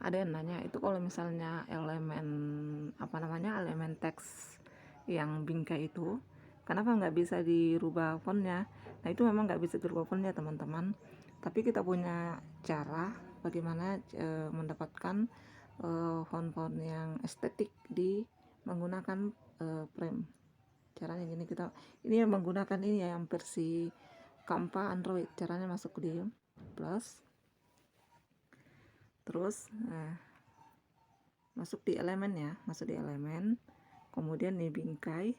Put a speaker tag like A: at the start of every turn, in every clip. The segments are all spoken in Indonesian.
A: ada yang nanya itu kalau misalnya elemen elemen teks yang bingkai itu kenapa nggak bisa dirubah fontnya. Nah itu memang nggak bisa dirubah fontnya teman-teman, tapi kita punya cara bagaimana mendapatkan font-font yang estetik di menggunakan frame. Caranya gini, kita ini menggunakan ini ya yang versi Canva Android. Caranya masuk di plus, terus masuk di elemen ya, masuk di elemen, kemudian di bingkai,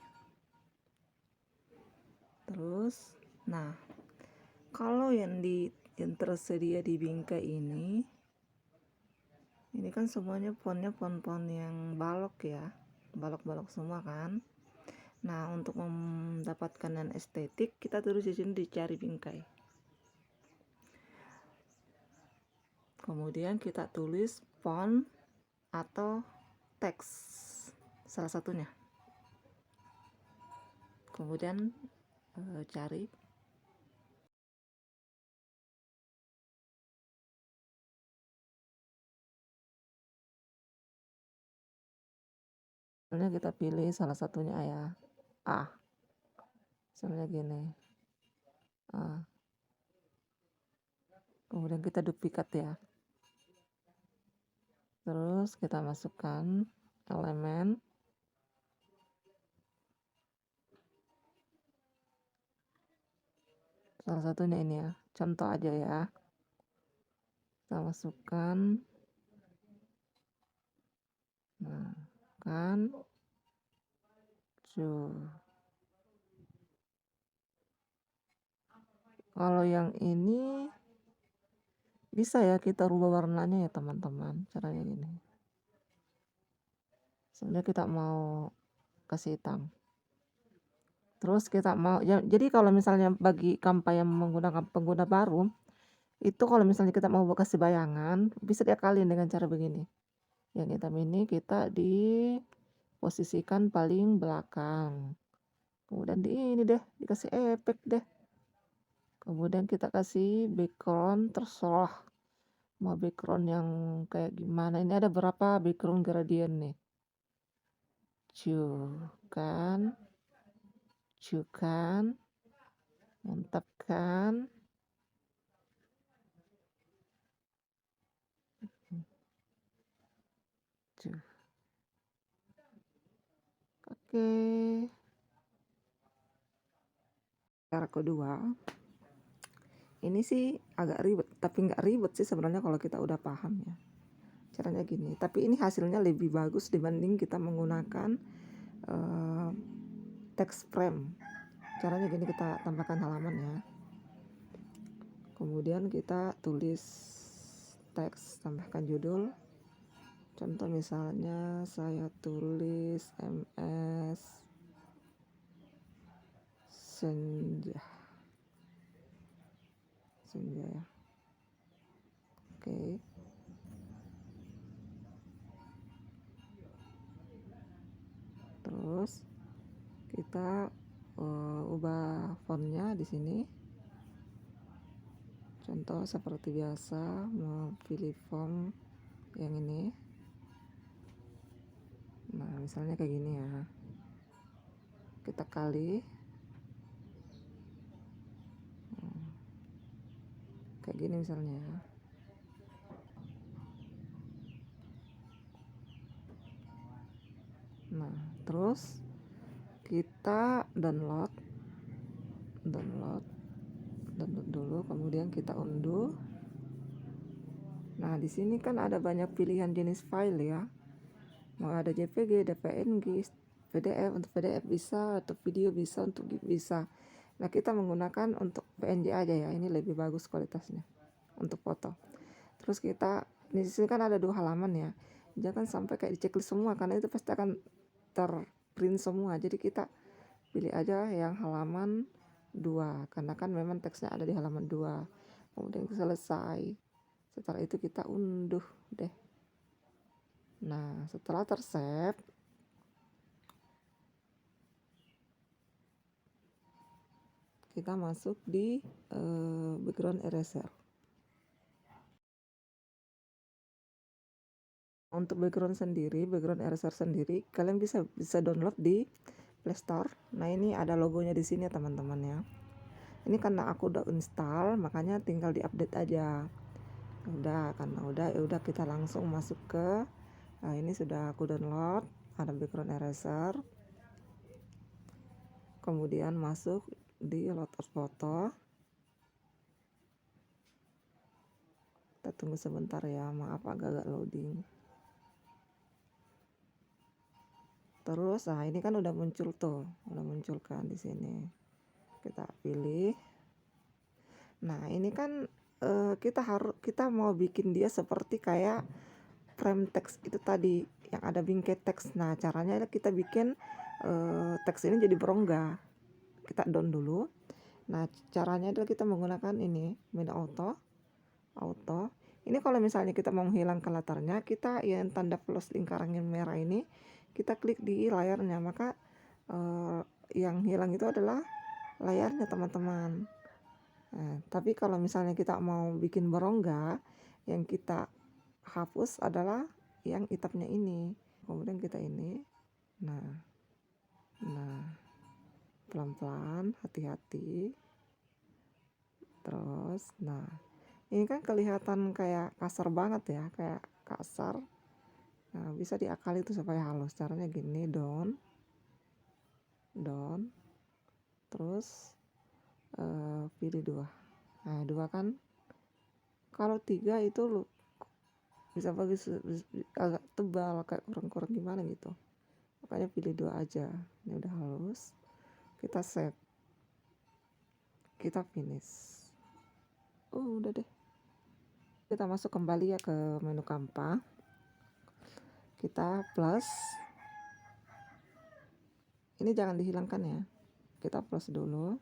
A: terus nah kalau yang tersedia di bingkai ini kan semuanya fontnya font-font yang balok ya, balok-balok semua kan. Nah untuk mendapatkan yang estetik kita terus di sini dicari bingkai, kemudian kita tulis font atau teks salah satunya, kemudian cari misalnya kita pilih salah satunya ya A, misalnya gini A, kemudian kita duplikat ya, terus kita masukkan elemen, salah satunya ini ya, contoh aja ya, kita masukkan, nah kan kalau yang ini bisa ya kita rubah warnanya ya teman-teman. Caranya gini, sebenarnya kita mau kasih hitam, terus kita mau ya, jadi kalau misalnya bagi Canva yang menggunakan pengguna baru itu, kalau misalnya kita mau kasih bayangan bisa diakalin dengan cara begini. Yang hitam ini kita diposisikan paling belakang, kemudian ini deh dikasih efek deh, kemudian kita kasih background, terserah mau background yang kayak gimana. Ini ada berapa background gradient nih, kan mantap kan. Oke, cara kedua ini sih agak ribet, tapi nggak ribet sih sebenarnya kalau kita udah paham ya. Caranya gini, tapi ini hasilnya lebih bagus dibanding kita menggunakan text frame. Caranya gini, kita tambahkan halaman ya, kemudian kita tulis teks, tambahkan judul. Contoh misalnya saya tulis MS Senja ya. Oke. Terus kita ubah fontnya di sini. Contoh seperti biasa, mau pilih font yang ini. Nah, misalnya kayak gini ya. Kita kali kayak gini misalnya. Nah, terus kita download dulu, kemudian kita unduh. Nah, di sini kan ada banyak pilihan jenis file ya. Mau ada JPG, ada PNG, PDF. Untuk PDF bisa, untuk video bisa, untuk GIF bisa. Nah, kita menggunakan untuk PNG aja ya. Ini lebih bagus kualitasnya untuk foto. Terus kita di sini kan ada 2 halaman ya. Jangan sampai kayak diceklis semua karena itu pasti akan terprint semua. Jadi kita pilih aja yang halaman 2 karena kan memang teksnya ada di halaman 2. Kemudian selesai. Setelah itu kita unduh deh. Nah, setelah tersave, kita masuk di background eraser. Untuk background sendiri, background eraser sendiri, kalian bisa download di Play Store. Nah, ini ada logonya di sini ya teman-teman ya. Ini karena aku udah install, makanya tinggal diupdate aja. Udah, karena udah ya udah kita langsung masuk ke ini sudah aku download, ada background eraser. Kemudian masuk di load foto. Kita tunggu sebentar ya, maaf agak loading. Terus nah ini kan udah muncul tuh, udah muncul kan di sini. Kita pilih. Nah, ini kan kita mau bikin dia seperti kayak frame text itu tadi yang ada bingkai teks. Nah, caranya kita bikin teks ini jadi berongga. Kita down dulu. Nah, caranya adalah kita menggunakan ini menu auto. Ini kalau misalnya kita mau menghilangkan latarnya, kita yang tanda plus lingkaran yang merah ini kita klik di layarnya, maka yang hilang itu adalah layarnya teman-teman. Nah, tapi kalau misalnya kita mau bikin berongga, yang kita hapus adalah yang hitamnya ini. Kemudian kita ini. Nah, pelan-pelan, hati-hati. Terus, nah, ini kan kelihatan kayak kasar banget ya, kayak kasar. Nah, bisa diakali itu supaya halus. Caranya gini, down. Terus pilih 2. Nah, 2 kan. Kalau 3 itu bisa bagus, agak tebal, kayak kurang-kurang gimana gitu. Makanya pilih 2 aja. Ini udah halus. Kita save. Kita finish. Udah deh. Kita masuk kembali ya ke menu Canva. Kita plus. Ini jangan dihilangkan ya. Kita plus dulu.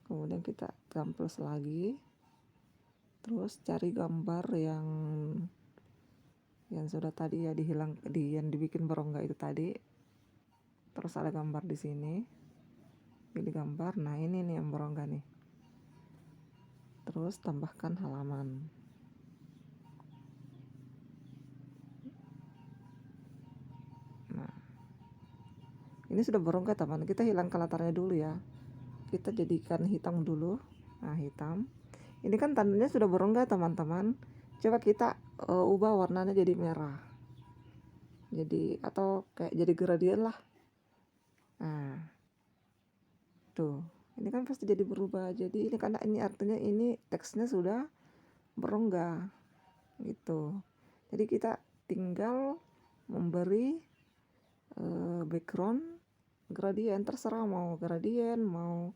A: Kemudian kita plus lagi. Terus cari gambar yang sudah tadi ya yang dibikin berongga itu tadi. Terus ada gambar di sini. Pilih gambar. Nah, ini nih yang berongga nih. Terus tambahkan halaman. Nah, ini sudah berongga teman. Kita hilangkan latarnya dulu ya. Kita jadikan hitam dulu. Nah, hitam. Ini kan tandanya sudah berongga teman-teman. Coba kita ubah warnanya jadi merah. Jadi atau kayak jadi gradien lah. Nah, tuh. Ini kan pasti jadi berubah. Jadi ini karena ini artinya ini teksnya sudah berongga gitu. Jadi kita tinggal memberi background gradien, terserah mau gradien, mau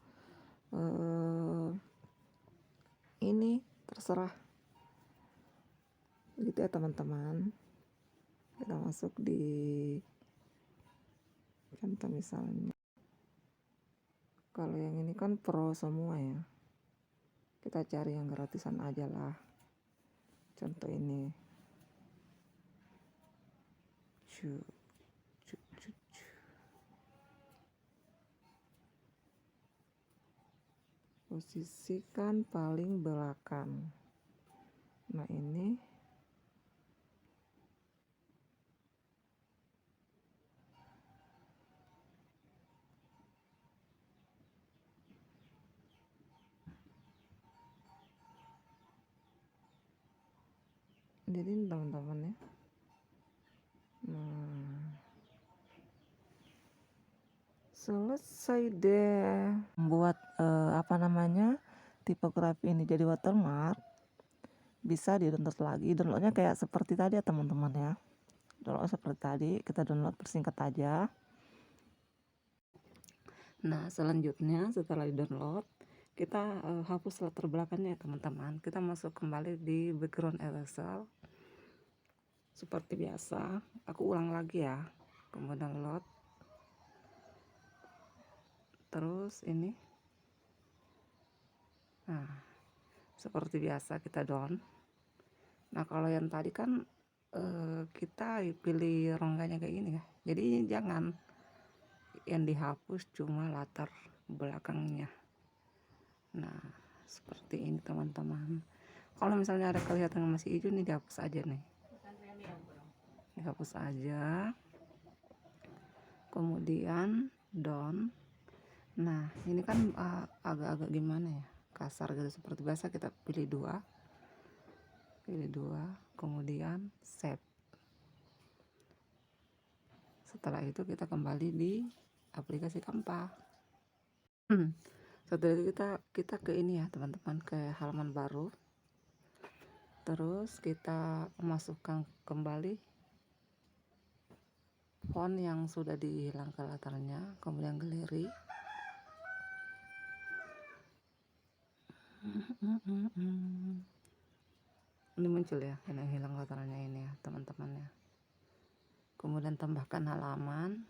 A: ini terserah gitu ya teman-teman. Kita masuk di contoh misalnya, kalau yang ini kan pro semua ya, kita cari yang gratisan aja lah. Contoh ini posisikan paling belakang. Nah, ini jadi ini teman-teman ya. Nah, selesai deh membuat tipografi ini jadi watermark. Bisa di download lagi. Downloadnya kayak seperti tadi ya teman-teman ya. Download seperti tadi, kita download persingkat aja. Nah, selanjutnya setelah di download, kita hapus latar belakangnya ya teman-teman. Kita masuk kembali di background eraser seperti biasa. Aku ulang lagi ya. Kemudian download. Terus ini. Nah, seperti biasa kita down. Nah, kalau yang tadi kan kita pilih rongganya kayak gini ya. Jadi jangan yang dihapus cuma latar belakangnya. Nah, seperti ini teman-teman. Kalau misalnya ada kelihatan masih hijau nih, dihapus aja nih. dihapus aja, kemudian down. Nah ini kan agak-agak gimana ya, kasar gitu. Seperti biasa kita pilih dua, kemudian save. Setelah itu kita kembali di aplikasi Canva. Setelah itu kita ke ini ya teman-teman, ke halaman baru. Terus kita masukkan kembali font yang sudah dihilangkan latarnya, kemudian galeri. Ini muncul ya, yang hilang latarnya ini ya teman-teman ya. Kemudian tambahkan halaman.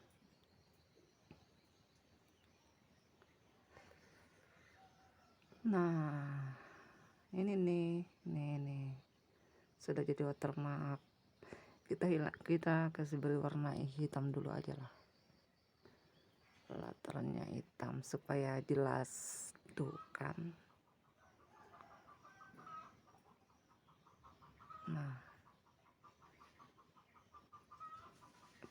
A: Nah ini nih sudah jadi watermark. Kita kasih beri warna hitam dulu aja lah, latarnya hitam supaya jelas tuh kan. Nah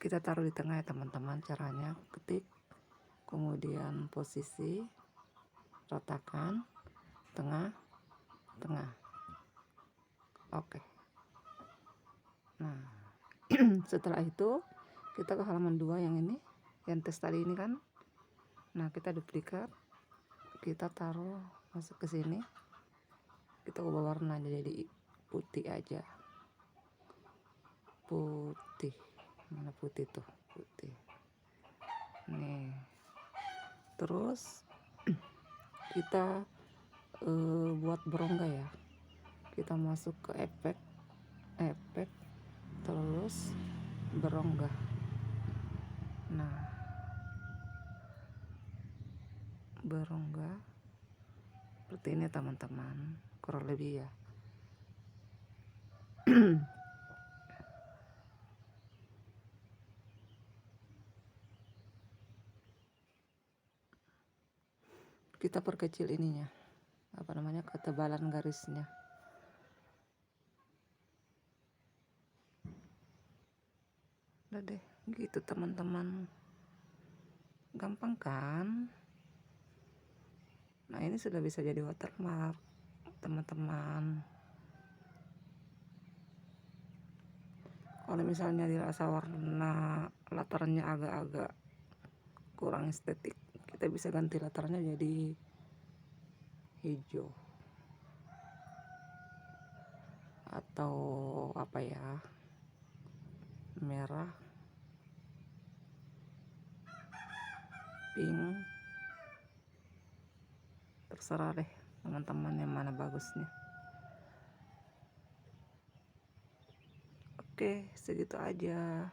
A: kita taruh di tengah ya teman-teman. Caranya ketik, kemudian posisi, ratakan, tengah. Oke. Nah setelah itu kita ke halaman 2 yang ini, yang tes tadi ini kan. Nah kita duplikat, kita taruh masuk ke sini, kita ubah warnanya jadi putih aja. Putih, mana putih tuh, putih nih. Terus kita buat berongga ya, kita masuk ke efek, terus berongga. Nah berongga seperti ini teman-teman, kurang lebih ya. Kita perkecil ininya, apa namanya, ketebalan garisnya. Udah deh gitu teman-teman, gampang kan. Nah ini sudah bisa jadi watermark teman-teman. Kalau misalnya dirasa warna latarnya agak-agak kurang estetik, kita bisa ganti latarnya jadi hijau atau apa ya, merah, pink, terserah deh teman-teman yang mana bagusnya. Oke, segitu aja.